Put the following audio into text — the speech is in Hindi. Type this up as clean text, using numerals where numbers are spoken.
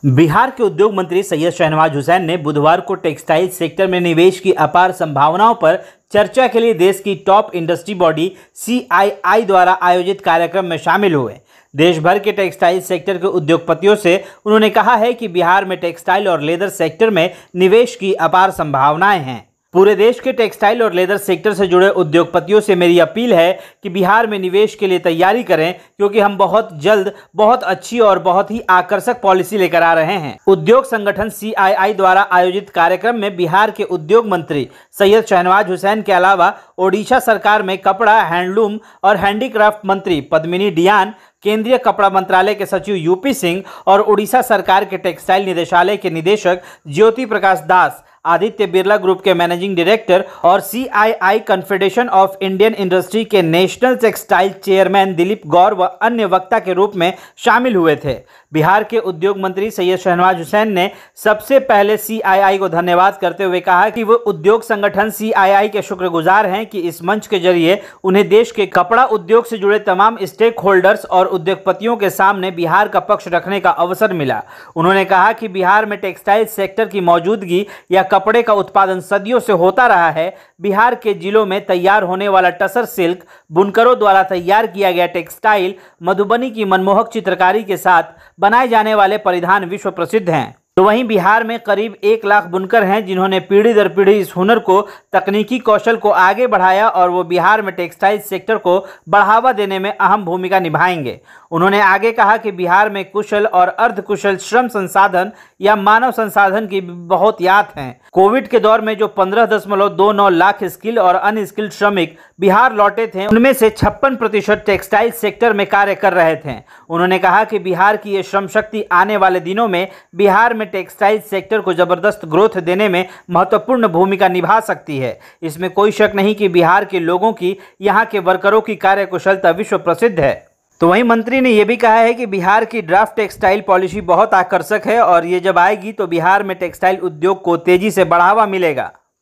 बिहार के उद्योग मंत्री सैयद शहनवाज हुसैन ने बुधवार को टेक्सटाइल सेक्टर में निवेश की अपार संभावनाओं पर चर्चा के लिए देश की टॉप इंडस्ट्री बॉडी CII द्वारा आयोजित कार्यक्रम में शामिल हुए। देश भर के टेक्सटाइल सेक्टर के उद्योगपतियों से उन्होंने कहा है कि बिहार में टेक्सटाइल और लेदर सेक्टर में निवेश की अपार संभावनाएं हैं। पूरे देश के टेक्सटाइल और लेदर सेक्टर से जुड़े उद्योगपतियों से मेरी अपील है कि बिहार में निवेश के लिए तैयारी करें, क्योंकि हम बहुत जल्द बहुत अच्छी और बहुत ही आकर्षक पॉलिसी लेकर आ रहे हैं। उद्योग संगठन CII द्वारा आयोजित कार्यक्रम में बिहार के उद्योग मंत्री सैयद शहनवाज हुसैन के अलावा ओडिशा सरकार में कपड़ा, हैंडलूम और हैंडीक्राफ्ट मंत्री पद्मिनी डियान, केंद्रीय कपड़ा मंत्रालय के सचिव UP सिंह और उड़ीसा सरकार के टेक्सटाइल निदेशालय के निदेशक ज्योति प्रकाश दास, आदित्य बिरला ग्रुप के मैनेजिंग डायरेक्टर और CII confederation of Indian industry के नेशनल टेक्सटाइल चेयरमैन दिलीप गौर व अन्य वक्ता के रूप में शामिल हुए थे। बिहार के उद्योग मंत्री सैयद शहनवाज हुसैन ने सबसे पहले CII को धन्यवाद करते हुए कहा कि वो उद्योग संगठन CII के शुक्रगुजार हैं कि इस मंच के जरिए उन्हें देश के कपड़ा उद्योग से जुड़े तमाम स्टेक होल्डर्स और उद्योगपतियों के सामने बिहार का पक्ष रखने का अवसर मिला। उन्होंने कहा कि बिहार में टेक्सटाइल सेक्टर की मौजूदगी या कपड़े का उत्पादन सदियों से होता रहा है। बिहार के जिलों में तैयार होने वाला टसर सिल्क, बुनकरों द्वारा तैयार किया गया टेक्सटाइल, मधुबनी की मनमोहक चित्रकारी के साथ बनाए जाने वाले परिधान विश्व प्रसिद्ध हैं। तो वहीं बिहार में करीब 1 लाख बुनकर हैं जिन्होंने पीढ़ी दर पीढ़ी इस हुनर को, तकनीकी कौशल को आगे बढ़ाया और वो बिहार में टेक्सटाइल सेक्टर को बढ़ावा देने में अहम भूमिका निभाएंगे। उन्होंने आगे कहा कि बिहार में कुशल और अर्धकुशल श्रम संसाधन या मानव संसाधन की बहुत याद है। कोविड के दौर में जो 15.29 लाख स्किल और अनस्किल्ड श्रमिक बिहार लौटे थे, उनमें से 56% टेक्सटाइल सेक्टर में कार्य कर रहे थे। उन्होंने कहा कि बिहार की ये श्रम शक्ति आने वाले दिनों में बिहार में टेक्सटाइल सेक्टर को जबरदस्त ग्रोथ देने में महत्वपूर्ण भूमिका निभा सकती है। इसमें कोई शक नहीं कि बिहार के लोगों की, यहाँ के वर्करों की कार्यकुशलता विश्व प्रसिद्ध है। तो वहीं मंत्री ने यह भी कहा है कि बिहार की ड्राफ्ट टेक्सटाइल पॉलिसी बहुत आकर्षक है और ये जब आएगी तो बिहार में टेक्सटाइल उद्योग को तेजी से बढ़ावा मिलेगा।